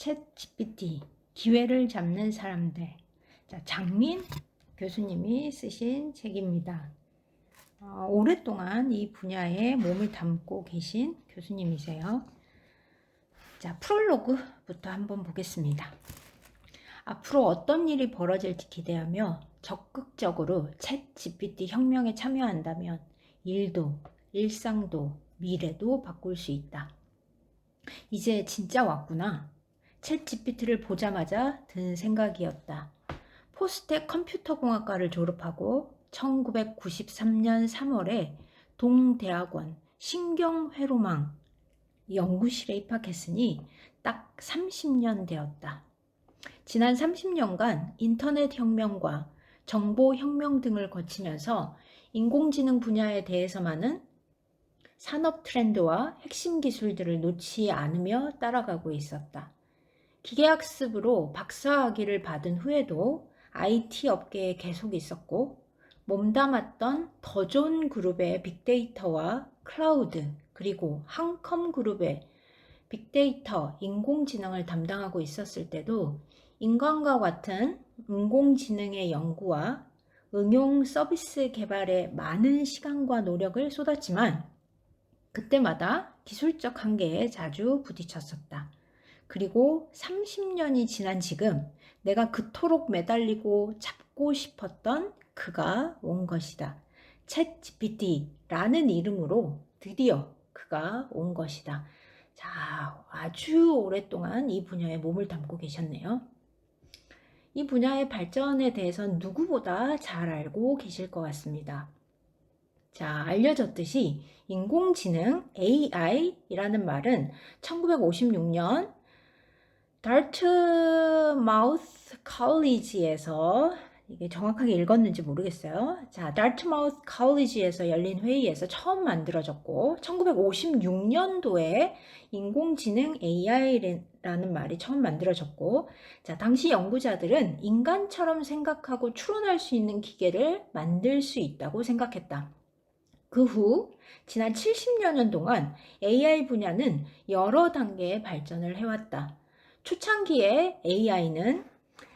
챗 GPT, 기회를 잡는 사람들. 자, 장민 교수님이 쓰신 책입니다. 오랫동안 이 분야에 몸을 담고 계신 교수님이세요. 자, 프롤로그부터 한번 보겠습니다. 앞으로 어떤 일이 벌어질지 기대하며 적극적으로 챗 GPT 혁명에 참여한다면 일도, 일상도, 미래도 바꿀 수 있다. 이제 진짜 왔구나. 챗 GPT를 보자마자 든 생각이었다. 포스텍 컴퓨터공학과를 졸업하고 1993년 3월에 동대학원 신경회로망 연구실에 입학했으니 딱 30년 되었다. 지난 30년간 인터넷 혁명과 정보 혁명 등을 거치면서 인공지능 분야에 대해서만은 산업 트렌드와 핵심 기술들을 놓지 않으며 따라가고 있었다. 기계학습으로 박사학위를 받은 후에도 IT 업계에 계속 있었고 몸담았던 더존 그룹의 빅데이터와 클라우드 그리고 한컴 그룹의 빅데이터, 인공지능을 담당하고 있었을 때도 인간과 같은 인공지능의 연구와 응용 서비스 개발에 많은 시간과 노력을 쏟았지만 그때마다 기술적 한계에 자주 부딪혔었다. 그리고 30년이 지난 지금 내가 그토록 매달리고 잡고 싶었던 그가 온 것이다. 챗 GPT라는 이름으로 드디어 그가 온 것이다. 자, 아주 오랫동안 이 분야에 몸을 담고 계셨네요. 이 분야의 발전에 대해서는 누구보다 잘 알고 계실 것 같습니다. 자, 알려졌듯이 인공지능 AI라는 말은 1956년 다르트마우스 컬리지에서 이게 정확하게 읽었는지 모르겠어요. 자, 다르트마우스 컬리지에서 열린 회의에서 처음 만들어졌고 1956년도에 인공지능 AI라는 말이 처음 만들어졌고 자, 당시 연구자들은 인간처럼 생각하고 추론할 수 있는 기계를 만들 수 있다고 생각했다. 그 후 지난 70여 년 동안 AI 분야는 여러 단계의 발전을 해왔다. 초창기에 AI는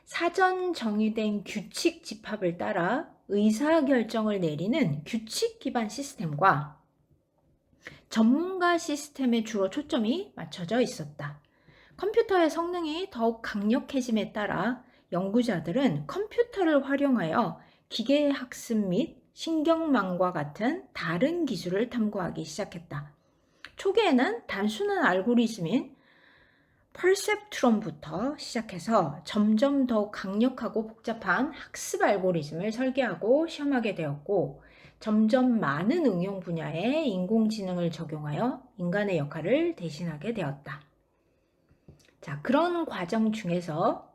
사전 정의된 규칙 집합을 따라 의사결정을 내리는 규칙 기반 시스템과 전문가 시스템에 주로 초점이 맞춰져 있었다. 컴퓨터의 성능이 더욱 강력해짐에 따라 연구자들은 컴퓨터를 활용하여 기계학습 및 신경망과 같은 다른 기술을 탐구하기 시작했다. 초기에는 단순한 알고리즘인 퍼셉트론부터 시작해서 점점 더 강력하고 복잡한 학습 알고리즘을 설계하고 시험하게 되었고 점점 많은 응용 분야에 인공지능을 적용하여 인간의 역할을 대신하게 되었다. 자, 그런 과정 중에서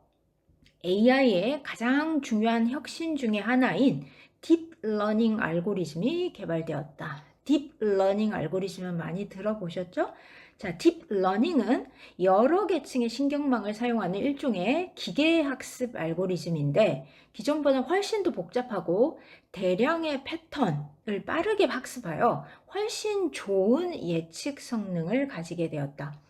AI의 가장 중요한 혁신 중의 하나인 딥러닝 알고리즘이 개발되었다. 딥러닝 알고리즘은 많이 들어보셨죠? 자, 딥러닝은 여러 계층의 신경망을 사용하는 일종의 기계학습 알고리즘인데 기존보다 훨씬 더 복잡하고 대량의 패턴을 빠르게 학습하여 훨씬 좋은 예측 성능을 가지게 되었다.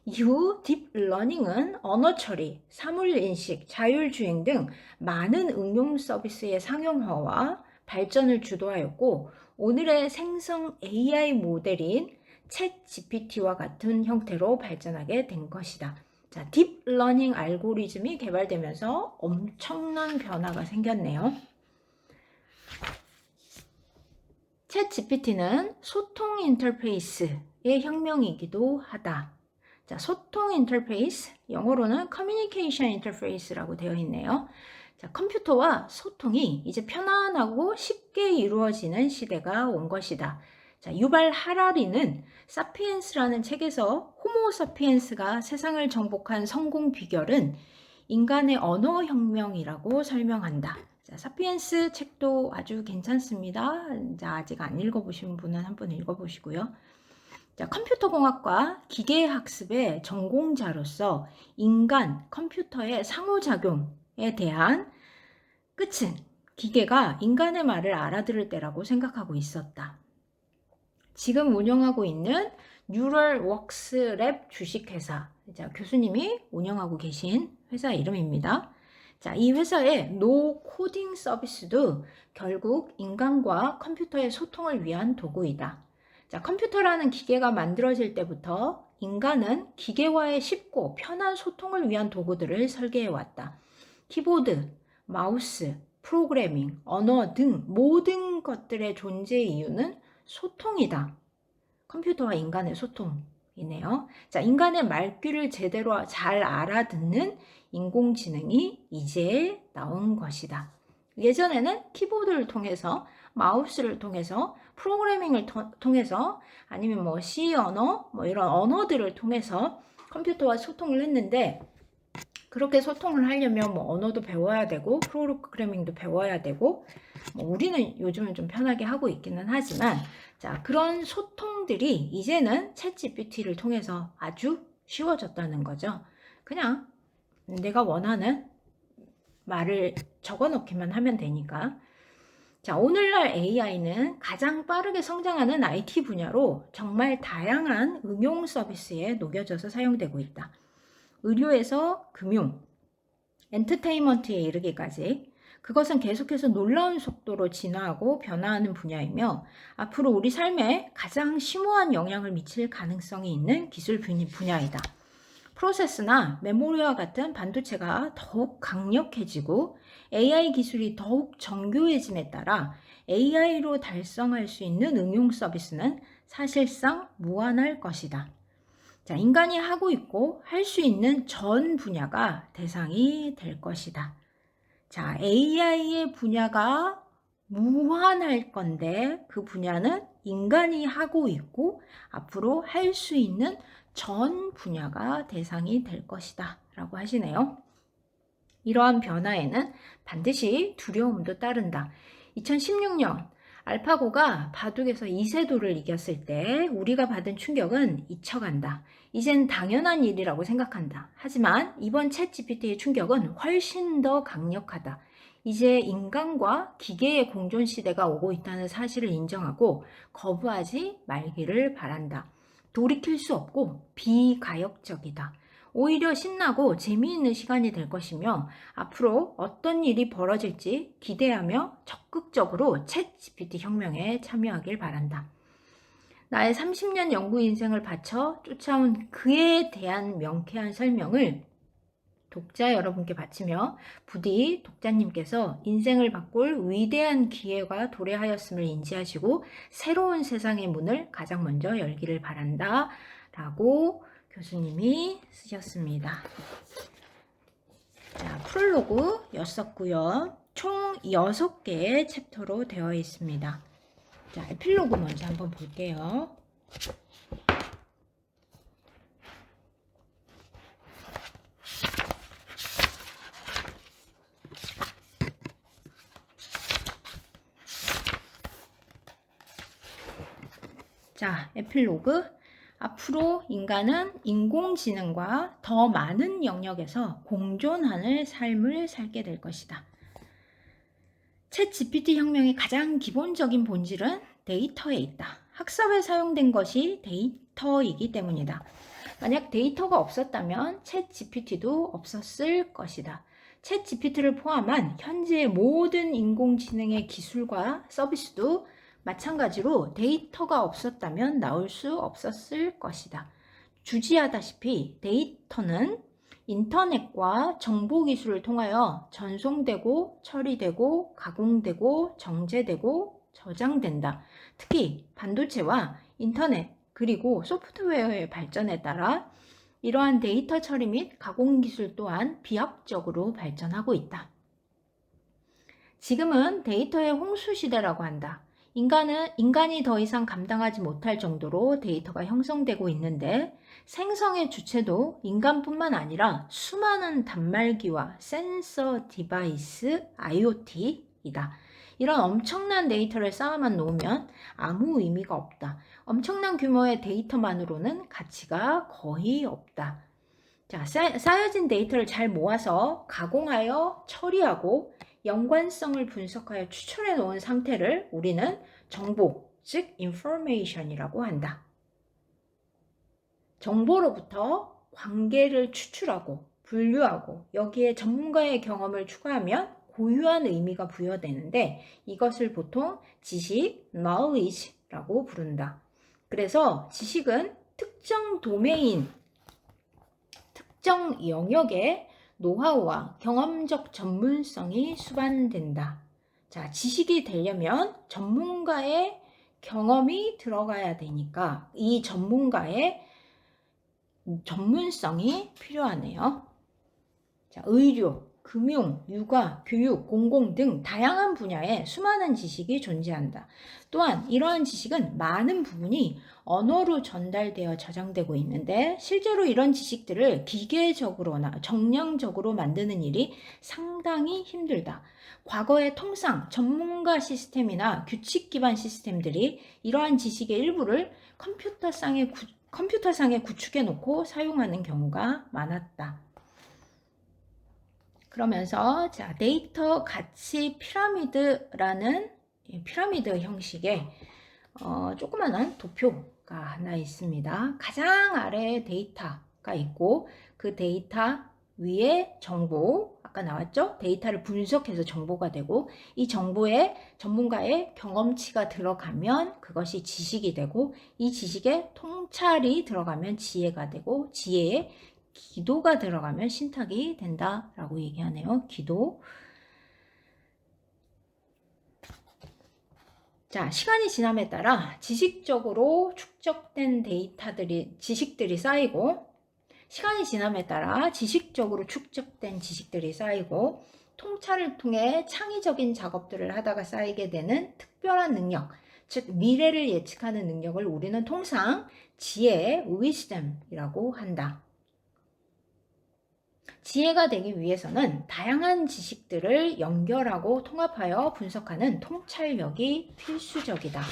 이후 딥러닝은 언어 처리, 사물 인식, 자율주행 등 많은 응용 서비스의 상용화와 발전을 주도하였고 오늘의 생성 AI 모델인 챗 GPT와 같은 형태로 발전하게 된 것이다. 자, 딥러닝 알고리즘이 개발되면서 엄청난 변화가 생겼네요. 챗 GPT는 소통 인터페이스의 혁명이기도 하다. 자, 소통 인터페이스, 영어로는 커뮤니케이션 인터페이스라고 되어 있네요. 자, 컴퓨터와 소통이 이제 편안하고 쉽게 이루어지는 시대가 온 것이다. 자, 유발 하라리는 사피엔스라는 책에서 호모 사피엔스가 세상을 정복한 성공 비결은 인간의 언어 혁명이라고 설명한다. 자, 사피엔스 책도 아주 괜찮습니다. 자, 아직 안 읽어보신 분은 한번 읽어보시고요. 자, 컴퓨터공학과 기계학습의 전공자로서 인간, 컴퓨터의 상호작용에 대한 끝은 기계가 인간의 말을 알아들을 때라고 생각하고 있었다. 지금 운영하고 있는 뉴럴웍스 랩 주식회사, 자, 교수님이 운영하고 계신 회사 이름입니다. 자, 이 회사의 노 코딩 서비스도 결국 인간과 컴퓨터의 소통을 위한 도구이다. 자, 컴퓨터라는 기계가 만들어질 때부터 인간은 기계와의 쉽고 편한 소통을 위한 도구들을 설계해 왔다. 키보드, 마우스, 프로그래밍, 언어 등 모든 것들의 존재 이유는 소통이다. 컴퓨터와 인간의 소통이네요. 자, 인간의 말귀를 제대로 잘 알아듣는 인공지능이 이제 나온 것이다. 예전에는 키보드를 통해서, 마우스를 통해서, 프로그래밍을 통해서, 아니면 뭐 C 언어, 뭐 이런 언어들을 통해서 컴퓨터와 소통을 했는데, 그렇게 소통을 하려면 뭐 언어도 배워야 되고 프로그래밍도 배워야 되고, 뭐 우리는 요즘은 좀 편하게 하고 있기는 하지만, 자, 그런 소통들이 이제는 챗GPT를 통해서 아주 쉬워졌다는 거죠. 그냥 내가 원하는 말을 적어 놓기만 하면 되니까. 자, 오늘날 AI는 가장 빠르게 성장하는 IT 분야로 정말 다양한 응용 서비스에 녹여져서 사용되고 있다. 의료에서 금융, 엔터테인먼트에 이르기까지 그것은 계속해서 놀라운 속도로 진화하고 변화하는 분야이며 앞으로 우리 삶에 가장 심오한 영향을 미칠 가능성이 있는 기술 분야이다. 프로세스나 메모리와 같은 반도체가 더욱 강력해지고 AI 기술이 더욱 정교해짐에 따라 AI로 달성할 수 있는 응용 서비스는 사실상 무한할 것이다. 자, 인간이 하고 있고 할 수 있는 전 분야가 대상이 될 것이다. 자, AI의 분야가 무한할 건데 그 분야는 인간이 하고 있고 앞으로 할 수 있는 전 분야가 대상이 될 것이다 라고 하시네요. 이러한 변화에는 반드시 두려움도 따른다. 2016년 알파고가 바둑에서 이세돌을 이겼을 때 우리가 받은 충격은 잊혀간다. 이젠 당연한 일이라고 생각한다. 하지만 이번 챗GPT의 충격은 훨씬 더 강력하다. 이제 인간과 기계의 공존 시대가 오고 있다는 사실을 인정하고 거부하지 말기를 바란다. 돌이킬 수 없고 비가역적이다. 오히려 신나고 재미있는 시간이 될 것이며 앞으로 어떤 일이 벌어질지 기대하며 적극적으로 챗GPT 혁명에 참여하길 바란다. 나의 30년 연구 인생을 바쳐 쫓아온 그에 대한 명쾌한 설명을 독자 여러분께 바치며 부디 독자님께서 인생을 바꿀 위대한 기회가 도래하였음을 인지하시고 새로운 세상의 문을 가장 먼저 열기를 바란다 라고 교수님이 쓰셨습니다. 자, 프롤로그였었고요. 총 6개의 챕터로 되어 있습니다. 자, 에필로그 먼저 한번 볼게요. 자, 에필로그. 앞으로 인간은 인공지능과 더 많은 영역에서 공존하는 삶을 살게 될 것이다. 챗GPT 혁명의 가장 기본적인 본질은 데이터에 있다. 학습에 사용된 것이 데이터이기 때문이다. 만약 데이터가 없었다면 챗GPT도 없었을 것이다. 챗GPT를 포함한 현재의 모든 인공지능의 기술과 서비스도 마찬가지로 데이터가 없었다면 나올 수 없었을 것이다. 주지하다시피 데이터는 인터넷과 정보기술을 통하여 전송되고 처리되고 가공되고 정제되고 저장된다. 특히 반도체와 인터넷 그리고 소프트웨어의 발전에 따라 이러한 데이터 처리 및 가공기술 또한 비약적으로 발전하고 있다. 지금은 데이터의 홍수시대라고 한다. 인간이 더 이상 감당하지 못할 정도로 데이터가 형성되고 있는데 생성의 주체도 인간뿐만 아니라 수많은 단말기와 센서 디바이스, IoT이다. 이런 엄청난 데이터를 쌓아만 놓으면 아무 의미가 없다. 엄청난 규모의 데이터만으로는 가치가 거의 없다. 자, 쌓여진 데이터를 잘 모아서 가공하여 처리하고 연관성을 분석하여 추출해 놓은 상태를 우리는 정보, 즉 information이라고 한다. 정보로부터 관계를 추출하고 분류하고 여기에 전문가의 경험을 추가하면 고유한 의미가 부여되는데 이것을 보통 지식, knowledge라고 부른다. 그래서 지식은 특정 도메인, 특정 영역의 노하우와 경험적 전문성이 수반된다. 자, 지식이 되려면 전문가의 경험이 들어가야 되니까 이 전문가의 전문성이 필요하네요. 자, 의료, 금융, 육아, 교육, 공공 등 다양한 분야에 수많은 지식이 존재한다. 또한 이러한 지식은 많은 부분이 언어로 전달되어 저장되고 있는데 실제로 이런 지식들을 기계적으로나 정량적으로 만드는 일이 상당히 힘들다. 과거의 통상, 전문가 시스템이나 규칙 기반 시스템들이 이러한 지식의 일부를 컴퓨터상에 구축해 놓고 사용하는 경우가 많았다. 그러면서 자, 데이터 가치 피라미드라는 피라미드 형식의 조그마한 도표가 하나 있습니다. 가장 아래에 데이터가 있고 그 데이터 위에 정보, 아까 나왔죠? 데이터를 분석해서 정보가 되고 이 정보에 전문가의 경험치가 들어가면 그것이 지식이 되고 이 지식에 통찰이 들어가면 지혜가 되고 지혜에 기도가 들어가면 신탁이 된다라고 얘기하네요. 기도. 자, 시간이 지남에 따라 지식적으로 축적된 지식들이 쌓이고 시간이 지남에 따라 지식적으로 축적된 지식들이 쌓이고 통찰을 통해 창의적인 작업들을 하다가 쌓이게 되는 특별한 능력, 즉 미래를 예측하는 능력을 우리는 통상 지혜의 wisdom이라고 한다. 지혜가 되기 위해서는 다양한 지식들을 연결하고 통합하여 분석하는 통찰력이 필수적이다.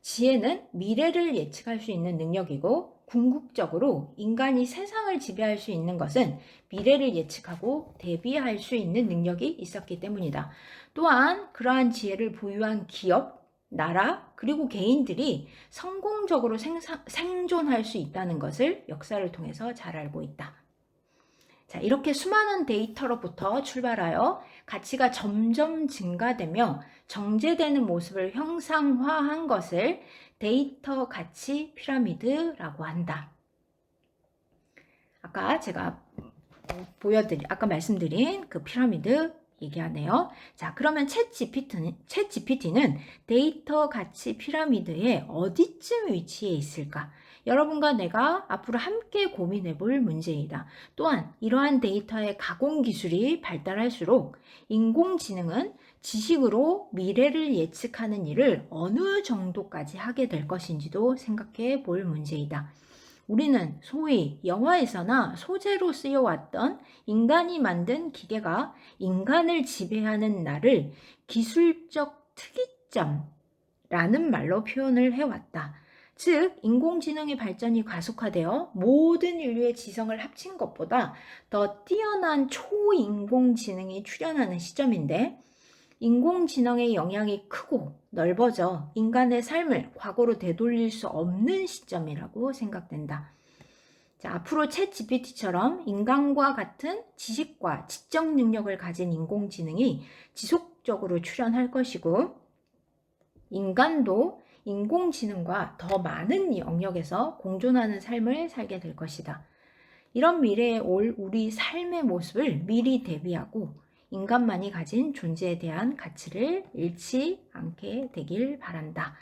지혜는 미래를 예측할 수 있는 능력이고 궁극적으로 인간이 세상을 지배할 수 있는 것은 미래를 예측하고 대비할 수 있는 능력이 있었기 때문이다. 또한 그러한 지혜를 보유한 기업, 나라, 그리고 개인들이 성공적으로 생존할 수 있다는 것을 역사를 통해서 잘 알고 있다. 자, 이렇게 수많은 데이터로부터 출발하여 가치가 점점 증가되며 정제되는 모습을 형상화한 것을 데이터 가치 피라미드라고 한다. 아까 제가 아까 말씀드린 그 피라미드 얘기하네요. 자, 그러면 챗GPT는 데이터 가치 피라미드의 어디쯤 위치해 있을까? 여러분과 내가 앞으로 함께 고민해 볼 문제이다. 또한 이러한 데이터의 가공 기술이 발달할수록 인공지능은 지식으로 미래를 예측하는 일을 어느 정도까지 하게 될 것인지도 생각해 볼 문제이다. 우리는 소위 영화에서나 소재로 쓰여왔던 인간이 만든 기계가 인간을 지배하는 날을 기술적 특이점라는 말로 표현을 해왔다. 즉, 인공지능의 발전이 가속화되어 모든 인류의 지성을 합친 것보다 더 뛰어난 초인공지능이 출현하는 시점인데 인공지능의 영향이 크고 넓어져 인간의 삶을 과거로 되돌릴 수 없는 시점이라고 생각된다. 자, 앞으로 챗GPT처럼 인간과 같은 지식과 지적 능력을 가진 인공지능이 지속적으로 출현할 것이고 인간도 인공지능과 더 많은 영역에서 공존하는 삶을 살게 될 것이다. 이런 미래에 올 우리 삶의 모습을 미리 대비하고 인간만이 가진 존재에 대한 가치를 잃지 않게 되길 바란다.